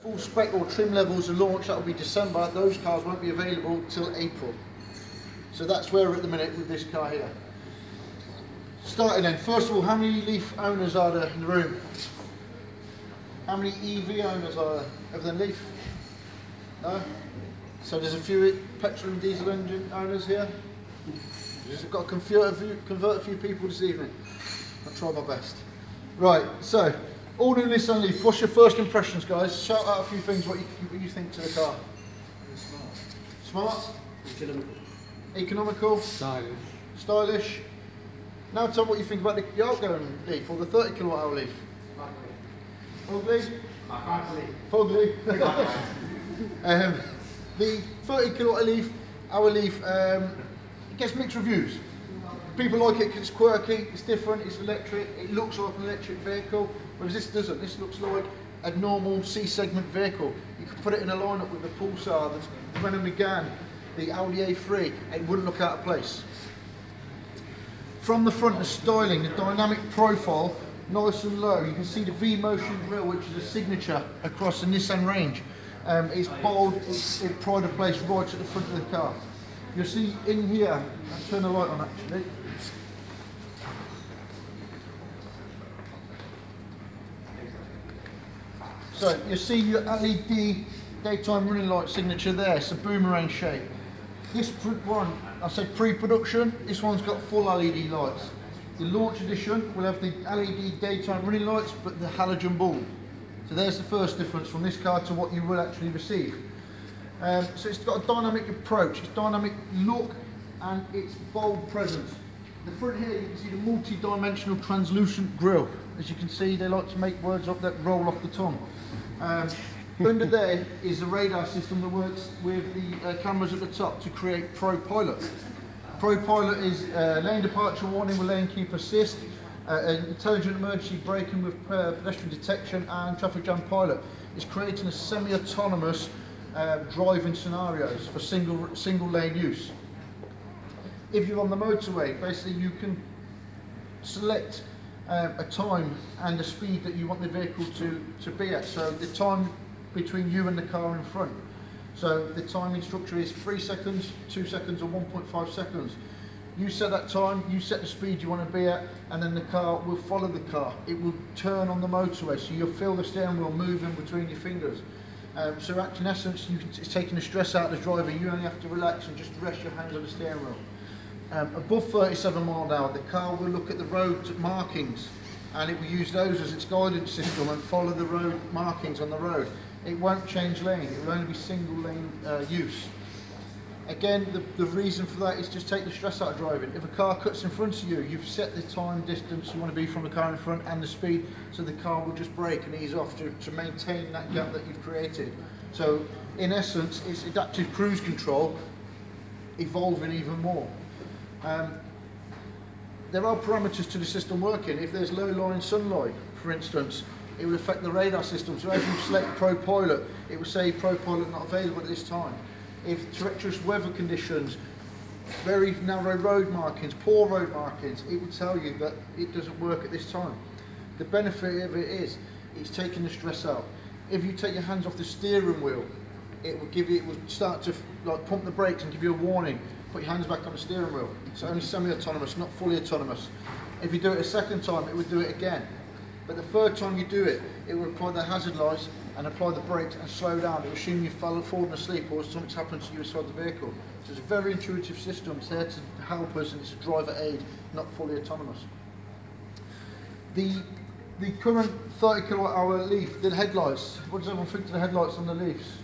Full spec or trim levels are launched, that will be December. Those cars won't be available till April. So that's where we're at the minute with this car here. Starting then, first of all, how many Leaf owners are there in the room? How many EV owners are there? Other than Leaf? No? So there's a few petrol and diesel engine owners here. I've got to convert a few people this evening. I'll try my best. Right, so all new Nissan Leaf. What's your first impressions, guys? Shout out a few things what you think to the car. Smart. Economical. Stylish. Now tell me what you think about the outgoing Leaf or the 30 kilowatt hour Leaf. Ugly. Fugly. The 30 kilowatt hour Leaf, it gets mixed reviews. People like it because it's quirky, it's different, it's electric, it looks like an electric vehicle, whereas this doesn't. This looks like a normal C-segment vehicle. You could put it in a lineup with the Pulsar, the Renault Megane, the Audi A3, and it wouldn't look out of place. From the front, the styling, the dynamic profile, nice and low. You can see the V-Motion grille, which is a signature across the Nissan range. It's bold, it's pride of place right at the front of the car. You'll see in here, I'll turn the light on actually. So you'll see your LED daytime running light signature there, it's a boomerang shape. This one, I said pre-production, this one's got full LED lights. The launch edition will have the LED daytime running lights but the halogen bulb. So there's the first difference from this car to what you will actually receive. So it's got a dynamic approach, it's dynamic look and it's bold presence. The front here you can see the multi-dimensional translucent grille. As you can see they like to make words up that roll off the tongue. Under there is a radar system that works with the cameras at the top to create Pro Pilot. Pro Pilot is lane departure warning with lane keep assist, intelligent emergency braking with pedestrian detection and traffic jam pilot. It's creating a semi-autonomous driving scenarios for single lane use. If you're on the motorway, basically you can select a time and the speed that you want the vehicle to be at. So the time between you and the car in front. So the timing structure is 3 seconds, 2 seconds or 1.5 seconds. You set that time, you set the speed you want to be at, and then the car will follow the car. It will turn on the motorway, so you'll feel the steering wheel moving between your fingers. So actually, in essence, it's taking the stress out of the driver. You only have to relax and just rest your hands on the steering wheel. Above 37 miles an hour, the car will look at the road markings and it will use those as its guidance system and follow the road markings on the road. It won't change lane, it will only be single lane use. Again, the reason for that is just take the stress out of driving. If a car cuts in front of you, you've set the time distance you want to be from the car in front and the speed, so the car will just brake and ease off to maintain that gap that you've created. So in essence, it's adaptive cruise control evolving even more. There are parameters to the system working. If there's low-lying sunlight, for instance, it will affect the radar system. So as you select Pro Pilot, it will say Pro Pilot not available at this time. If treacherous weather conditions, very narrow road markings, poor road markings, it will tell you that it doesn't work at this time. The benefit of it is, it's taking the stress out. If you take your hands off the steering wheel, it will start to like pump the brakes and give you a warning. Put your hands back on the steering wheel. It's only semi-autonomous, not fully autonomous. If you do it a second time, it will do it again. But the third time you do it, it will apply the hazard lights and apply the brakes and slow down. It will assume you've fallen asleep or something's happened to you inside the vehicle. So it's a very intuitive system. It's there to help us and it's a driver aid, not fully autonomous. The current 30 kilowatt hour Leaf, the headlights, what does everyone think of the headlights on the Leafs?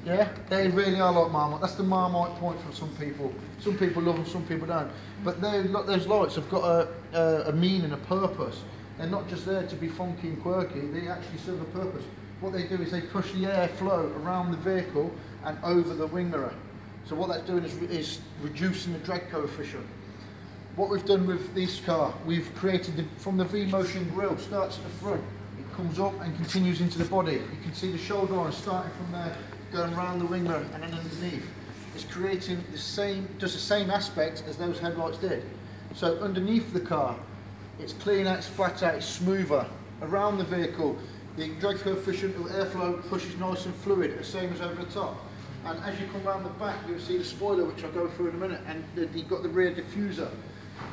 Yeah, they really are like Marmite. That's the Marmite point for some people. Some people love them, some people don't. But those lights have got a meaning, a purpose. They're not just there to be funky and quirky, they actually serve a purpose. What they do is they push the airflow around the vehicle and over the wing mirror. So what that's doing is reducing the drag coefficient. What we've done with this car, we've created from the V-Motion grille, starts at the front, it comes up and continues into the body. You can see the shoulder line starting from there, going around the wing mirror and then underneath. It's creating does the same aspect as those headlights did. So underneath the car, it's cleaner, it's flatter, it's smoother. Around the vehicle, The drag coefficient of airflow pushes nice and fluid, the same as over the top. And as you come around the back, you'll see the spoiler, which I'll go through in a minute, and you've got the rear diffuser.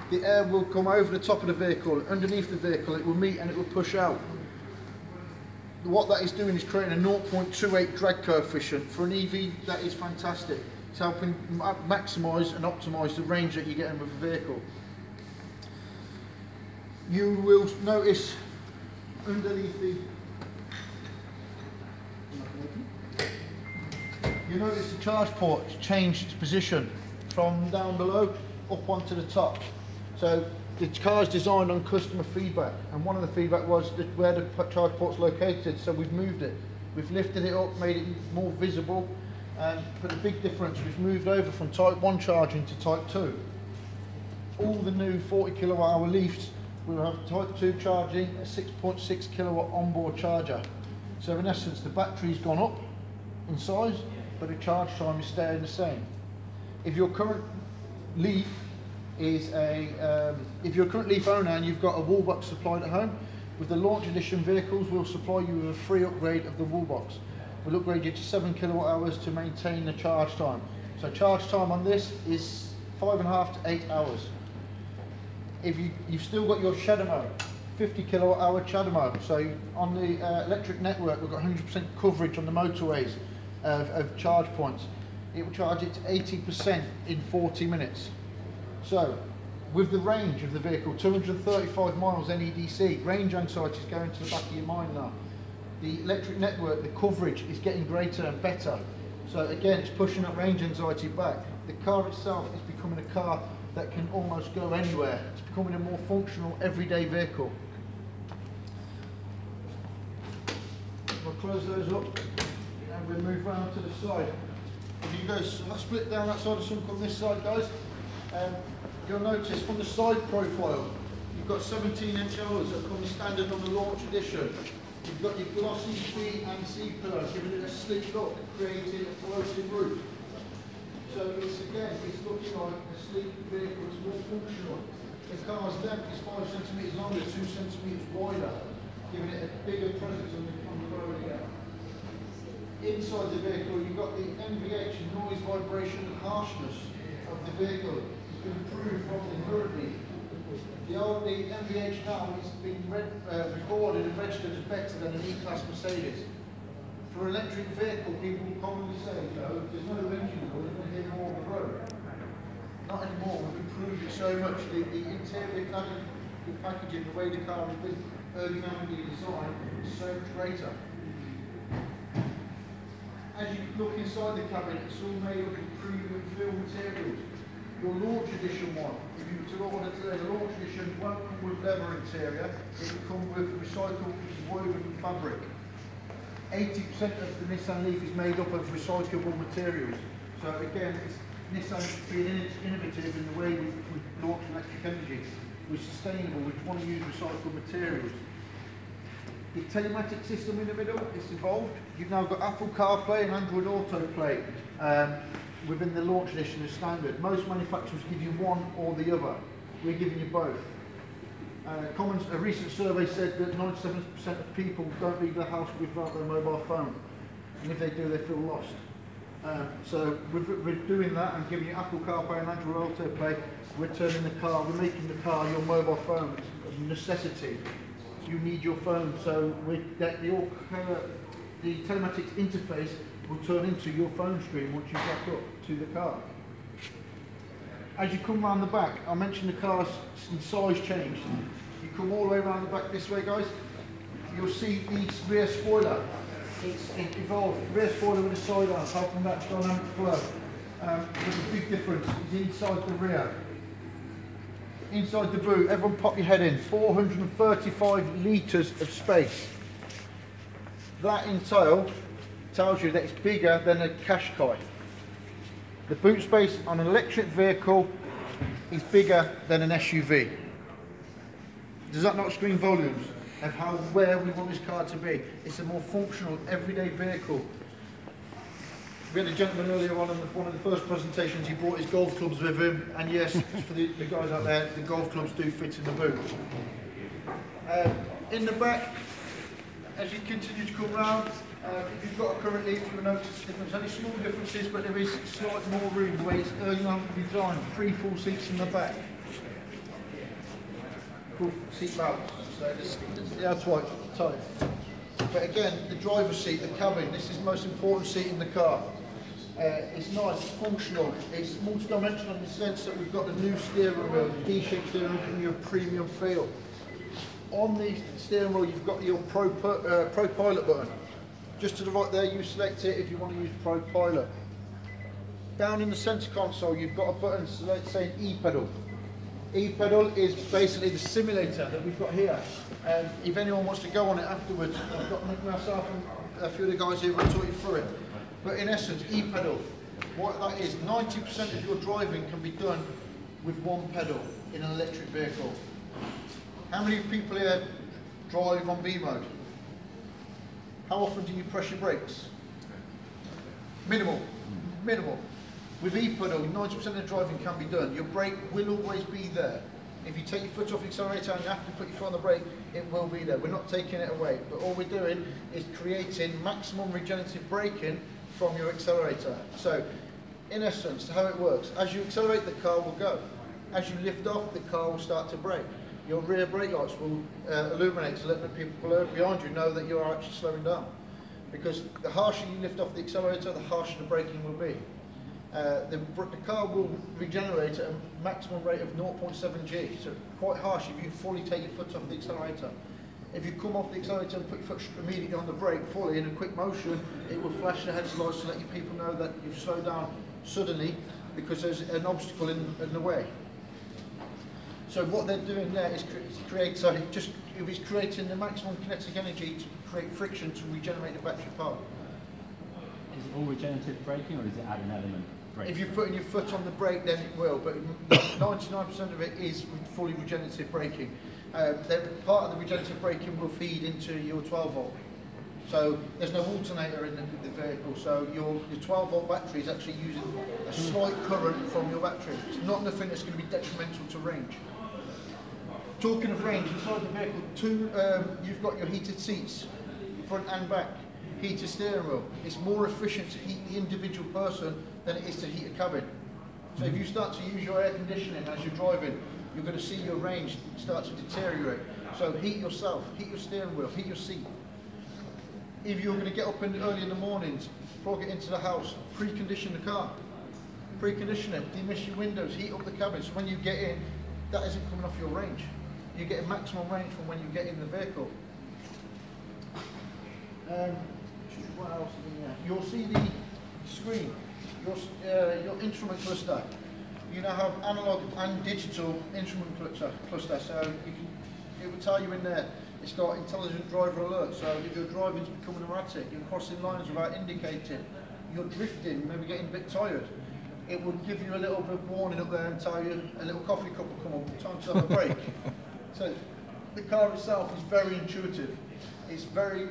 The air will come over the top of the vehicle, underneath the vehicle, it will meet and it will push out. What that is doing is creating a 0.28 drag coefficient. For an EV, that is fantastic. It's helping maximise and optimise the range that you're getting with the vehicle. You will notice underneath the charge port changed charge from down below up onto the top. So the car is designed on customer feedback, and one of the feedback was that where the charge port's located, so we've moved it. We've lifted it up, made it more visible, but the big difference, we've moved over from type 1 charging to type 2. All the new 40 kilowatt hour Leafs will have type 2 charging, a 6.6 kilowatt onboard charger. So in essence, the battery's gone up in size, but the charge time is staying the same. If your current Leaf if you're a current Leaf owner and you've got a wall box supplied at home, with the launch edition vehicles, we'll supply you with a free upgrade of the wall box. We'll upgrade you to 7 kilowatt hours to maintain the charge time. So charge time on this is 5.5 to 8 hours. If you've still got your shadow mode, 50 kilowatt hour shadow mode. So on the electric network, we've got 100% coverage on the motorways of charge points. It will charge it to 80% in 40 minutes. So, with the range of the vehicle, 235 miles NEDC, range anxiety is going to the back of your mind now. The electric network, the coverage is getting greater and better. So again, it's pushing that range anxiety back. The car itself is becoming a car that can almost go anywhere. It's becoming a more functional, everyday vehicle. We'll close those up and we'll move round to the side. If you go split down that side of sunk on this side, guys, you'll notice from the side profile, you've got 17-inch alloys that come standard on the launch edition. You've got your glossy B and C pillar, giving it a sleek look, creating a floating roof. So it's looking like a sleek vehicle, it's more functional. The car's length is 5 centimetres longer, 2 centimetres wider, giving it a bigger presence on the road again. Inside the vehicle, you've got the NVH, noise, vibration and harshness of the vehicle. It's been improved from inherently. The NVH now is being recorded and registered as better than an E-Class Mercedes. For an electric vehicle, people will commonly say, there's no engine noise, you're going to hear more on the road. Not anymore, we've improved it so much. The interior cabin, the packaging, the way the car has been ergonomically designed is so much greater. As you look inside the cabin, it's all made up of premium fill materials. Your launch edition one, if you were to order today, the launch edition won't come with leather interior, it will come with recycled woven fabric. 80% of the Nissan Leaf is made up of recyclable materials. So again, Nissan being innovative in the way we launch electric energy. We're sustainable, we want to use recycled materials. The telematic system in the middle is evolved. You've now got Apple CarPlay and Android Autoplay within the launch edition as standard. Most manufacturers give you one or the other. We're giving you both. A recent survey said that 97% of people don't leave their house without their mobile phone. And if they do, they feel lost. So we're doing that and giving you Apple CarPlay and Android Autoplay. We're turning the car, we're making the car your mobile phone. It's a necessity. You need your phone, so the telematics interface will turn into your phone screen once you back up to the car. As you come around the back, I mentioned the car's size changed. You come all the way around the back this way, guys, you'll see the rear spoiler. It's evolved. Rear spoiler with a side arm, helping that dynamic flow. There's a big difference. It's inside the rear. Inside the boot, everyone pop your head in, 435 litres of space. That in total tells you that it's bigger than a Qashqai. The boot space on an electric vehicle is bigger than an SUV. Does that not scream volumes of where we want this car to be? It's a more functional, everyday vehicle. We had a gentleman earlier on in one of the first presentations, he brought his golf clubs with him, and yes, for the guys out there, the golf clubs do fit in the boot. In the back, as you continue to come round, if you've got a current leaf, you'll notice difference. Only small differences, but there is slightly more room the way it's early on designed. 3 full seats in the back. Cool seat belts. So that's quite tight. But again, the driver's seat, the cabin, this is the most important seat in the car. It's nice, it's functional, it's multi-dimensional in the sense that we've got the new steering wheel, the D-shaped steering wheel, giving you a premium feel. On the steering wheel, you've got your Pro Pilot button. Just to the right there, you select it if you want to use Pro Pilot. Down in the centre console, you've got a button saying E-pedal. E-pedal is basically the simulator that we've got here. If anyone wants to go on it afterwards, I've got myself and a few of the guys here will talk you through it. But in essence, E-pedal, what that is, 90% of your driving can be done with one pedal in an electric vehicle. How many people here drive on B mode? How often do you press your brakes? Minimal. Minimal. With E-pedal, 90% of the driving can be done. Your brake will always be there. If you take your foot off the accelerator and you have to put your foot on the brake, it will be there. We're not taking it away, but all we're doing is creating maximum regenerative braking from your accelerator. So, in essence, how it works, as you accelerate, the car will go. As you lift off, the car will start to brake. Your rear brake lights will illuminate to let the people behind you know that you are actually slowing down. Because the harsher you lift off the accelerator, the harsher the braking will be. The car will regenerate at a maximum rate of 0.7 G, so quite harsh if you fully take your foot off the accelerator. If you come off the accelerator and put your foot immediately on the brake fully in a quick motion, it will flash the heads lights to let you people know that you've slowed down suddenly because there's an obstacle in the way. So what they're doing there is it's creating the maximum kinetic energy to create friction to regenerate the battery power. Is it all regenerative braking or does it add an element? If you're putting your foot on the brake, then it will, but 99% of it is fully regenerative braking. Part of the regenerative braking will feed into your 12 volt. So there's no alternator in the vehicle, so your 12 volt battery is actually using a slight current from your battery. It's not nothing that's going to be detrimental to range. Talking of range, inside the vehicle, you've got your heated seats, front and back. Heated steering wheel. It's more efficient to heat the individual person than it is to heat a cabin. So if you start to use your air conditioning as you're driving, you're going to see your range start to deteriorate. So heat yourself, heat your steering wheel, heat your seat. If you're going to get up early in the mornings, plug it into the house, precondition the car. Precondition it, demist your windows, heat up the cabin. So when you get in, that isn't coming off your range. You get a maximum range from when you get in the vehicle. What else is in there? You'll see the screen, your instrument cluster. You now have analog and digital instrument cluster, so it will tell you in there. It's got intelligent driver alert, so if your driving's becoming erratic, you're crossing lines without indicating, you're drifting, maybe getting a bit tired, it will give you a little bit of warning up there and tell you a little coffee cup will come up, time to have a break. So the car itself is very intuitive. It's very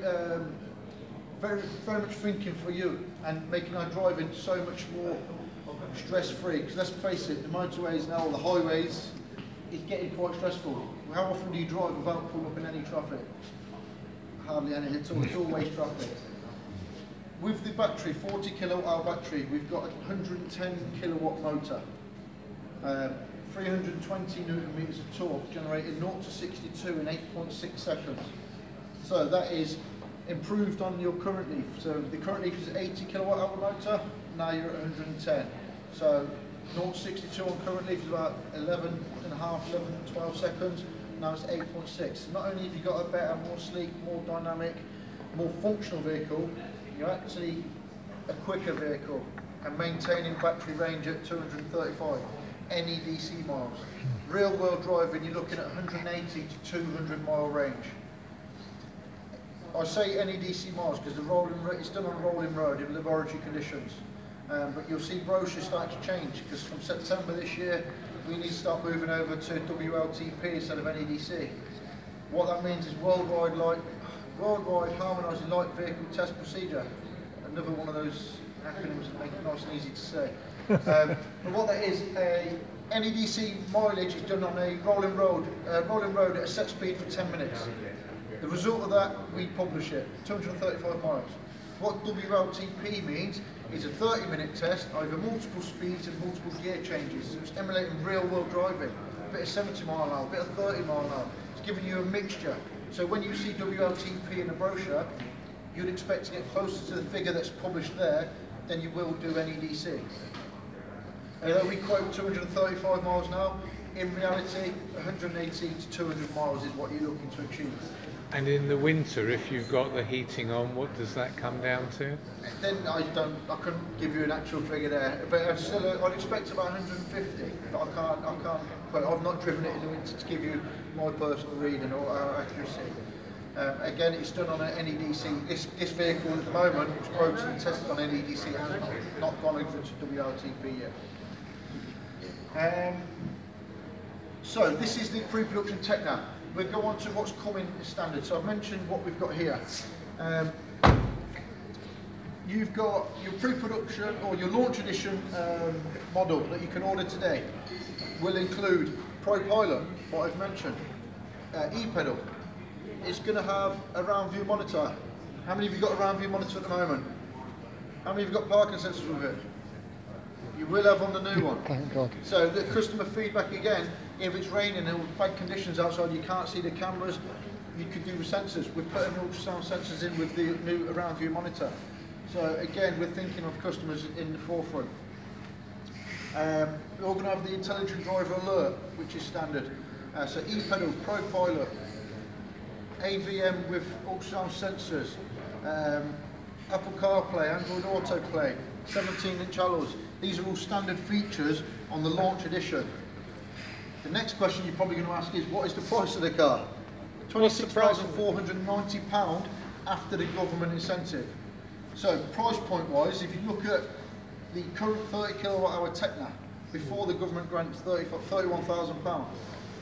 much thinking for you and making our driving so much more stress-free. Because let's face it, the motorways now, or the highways, is getting quite stressful. How often do you drive without pulling up in any traffic? Hardly any at all. It's always traffic. With the battery, 40 kilowatt hour battery, we've got a 110 kilowatt motor. 320 newton meters of torque, generated 0 to 62 in 8.6 seconds. So that is improved on your current Leaf. So the current Leaf is an 80 kilowatt hour motor, now you're at 110. So 0 to 62 on current Leaf is about 11 and a half, 11, 12 seconds. Now it's 8.6. Not only have you got a better, more sleek, more dynamic, more functional vehicle, you're actually a quicker vehicle and maintaining battery range at 235 NEDC miles. Real world driving, you're looking at 180 to 200 mile range. I say NEDC miles because it's done on a rolling road in laboratory conditions. But you'll see brochures starting to change because from September this year we need to start moving over to WLTP instead of NEDC. What that means is worldwide harmonising light vehicle test procedure. Another one of those acronyms that make it nice and easy to say. But what that is, a NEDC mileage is done on a rolling road at a set speed for 10 minutes. The result of that, we publish it, 235 miles. What WLTP means is a 30-minute test over multiple speeds and multiple gear changes. So it's emulating real-world driving. A bit of 70 mile an hour, a bit of 30 mile an hour. It's giving you a mixture. So when you see WLTP in the brochure, you'd expect to get closer to the figure that's published there than you will do NEDC. Although we quote 235 miles now, in reality, 180 to 200 miles is what you're looking to achieve. And in the winter, if you've got the heating on, what does that come down to? Then I couldn't give you an actual figure there, but I'd expect about 150. But I can't. But I've not driven it in the winter to give you my personal reading or our accuracy. Again, it's done on an NEDC. This vehicle at the moment was quoted and tested on NEDC and not gone over to WLTP yet. So this is the pre-production tech now. We'll go on to what's coming standard. So I've mentioned what we've got here. You've got your pre-production or your launch edition model that you can order today. Will include Pro Pilot, what I've mentioned, e-pedal. It's going to have a round view monitor. How many of you got a round view monitor at the moment? How many of you got parking sensors with it? You will have on the new one. Thank God. So the customer feedback again, if it's raining and bad conditions outside, you can't see the cameras, you could do with sensors. We're putting ultrasound sensors in with the new around view monitor. So again, we're thinking of customers in the forefront. We're going to have the intelligent driver alert, which is standard. So e-pedal, Pro Pilot, AVM with ultrasound sensors, Apple CarPlay, Android Autoplay, 17-inch alloys. These are all standard features on the launch edition. The next question you're probably going to ask is, what is the price of the car? £26,490 after the government incentive. So price point wise, if you look at the current 30 kilowatt hour Tecna, before the government grant is £31,000.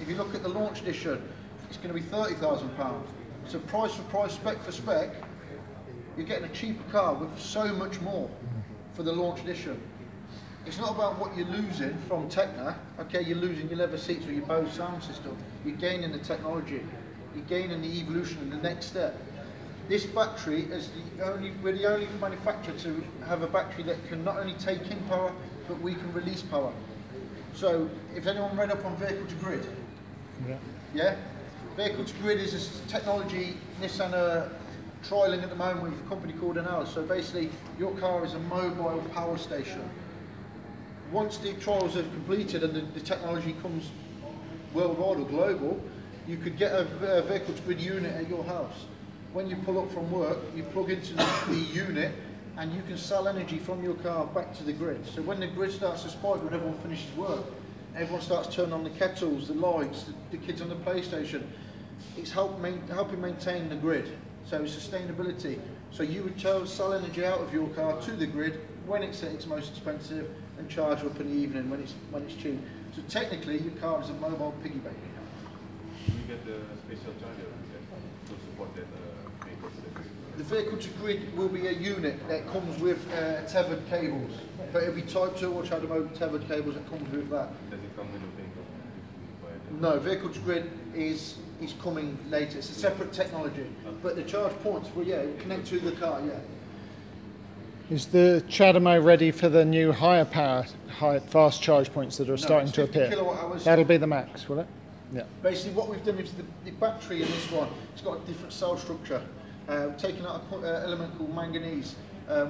If you look at the launch edition, it's going to be £30,000. So price for price, spec for spec, you're getting a cheaper car with so much more for the launch edition. It's not about what you're losing from Tecna. Okay, you're losing your leather seats or your Bose sound system. You're gaining the technology. You're gaining the evolution and the next step. This battery is we're the only manufacturer to have a battery that can not only take in power, but we can release power. So if anyone read up on vehicle to grid, yeah? Vehicle to grid is a technology Nissan are trialling at the moment with a company called ours. So basically, your car is a mobile power station. Once the trials are completed and the technology comes worldwide or global, you could get a vehicle to grid unit at your house. When you pull up from work, you plug into the unit and you can sell energy from your car back to the grid. So when the grid starts to spike, when everyone finishes work, everyone starts turning on the kettles, the lights, the kids on the PlayStation. It's helping maintain the grid. So sustainability. So you would sell energy out of your car to the grid when it's at its most expensive and charge up in the evening when it's cheap. So technically, your car is a mobile piggy bank. You get the special charger to support that vehicle to the grid. The vehicle to grid will be a unit that comes with tethered cables, but it'll be Type 2 or shadow mode tethered cables that comes with that. Does it come with a vehicle? No, vehicle to grid is coming later. It's a separate technology, but the charge points, well, yeah, it will connect to the car, yeah. Is the CHAdeMO ready for the new higher power, fast charge points that are starting to appear? That'll be the max, will it? Yeah. Basically, what we've done is the battery in this one, it's got a different cell structure. Taking out an element called manganese.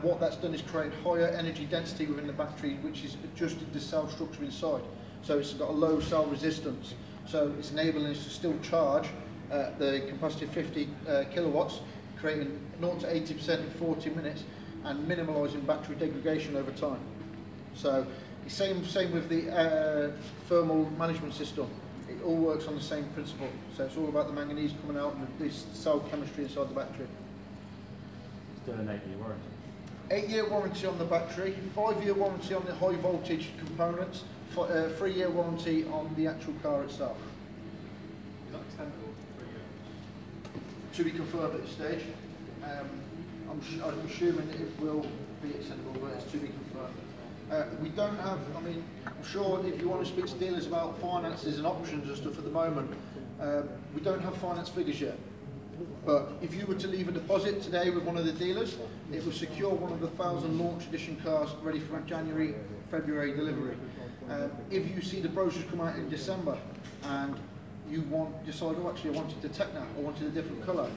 What that's done is create higher energy density within the battery, which is adjusted the cell structure inside. So it's got a low cell resistance. So it's enabling us to still charge the capacity of 50 kilowatts, creating 0 to 80% in 40 minutes, and minimalising battery degradation over time. So the same with the thermal management system. It all works on the same principle. So it's all about the manganese coming out and this cell chemistry inside the battery. Still an 8-year warranty. 8-year warranty on the battery, 5-year warranty on the high voltage components, 3-year warranty on the actual car itself. Is that extendable? To be confirmed at this stage. I'm assuming it will be extendable, but it's to be confirmed. We don't have, I mean, I'm sure if you want to speak to dealers about finances and options and stuff at the moment, we don't have finance figures yet. But if you were to leave a deposit today with one of the dealers, it will secure one of the 1,000 launch edition cars ready for January, February delivery. If you see the brochures come out in December and you decide, oh actually I wanted the Tecna, I wanted a different colour,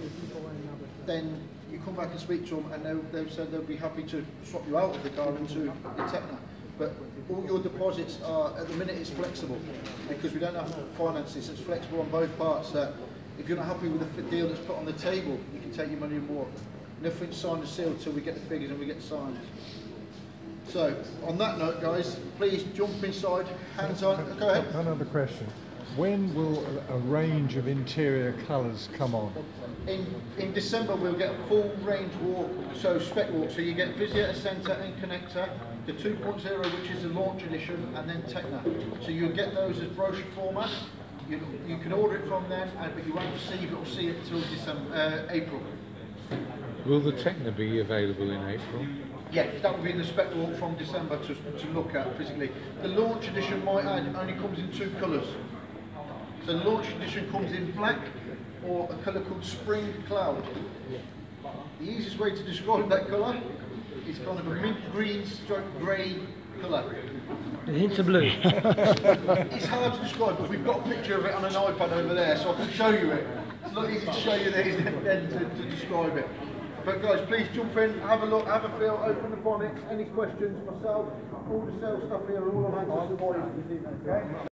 then you come back and speak to them and they've said they'll be happy to swap you out of the car into the Tecna. But all your deposits are, at the minute it's flexible, because we don't have finances, it's flexible on both parts. That if you're not happy with the deal that's put on the table, you can take your money and walk. Nothing's signed and sealed until we get the figures and we get the signs. So, on that note guys, please jump inside, hands on, go ahead. Another question. When will a range of interior colours come on? In December we'll get a full range walk, so spec walk, so you get Visitor, Centre and Connector, the 2.0 which is the launch edition, and then Tecna. So you'll get those as brochure format. You can order it from them, but you won't receive it or see it until April. Will the Tecna be available in April? Yeah, that will be in the spec walk from December to look at physically. The launch edition, might add, only comes in 2 colours. So the launch edition comes in black or a colour called Spring Cloud. The easiest way to describe that colour is kind of a mint green stroke grey colour. A hint of blue. It's hard to describe, but we've got a picture of it on an iPad over there, so I can show you it. It's not easy to show you these than to describe it. But guys, please jump in, have a look, have a feel, open the bonnet. Any questions, myself, all the sales stuff here, all on hand to support you this evening, okay?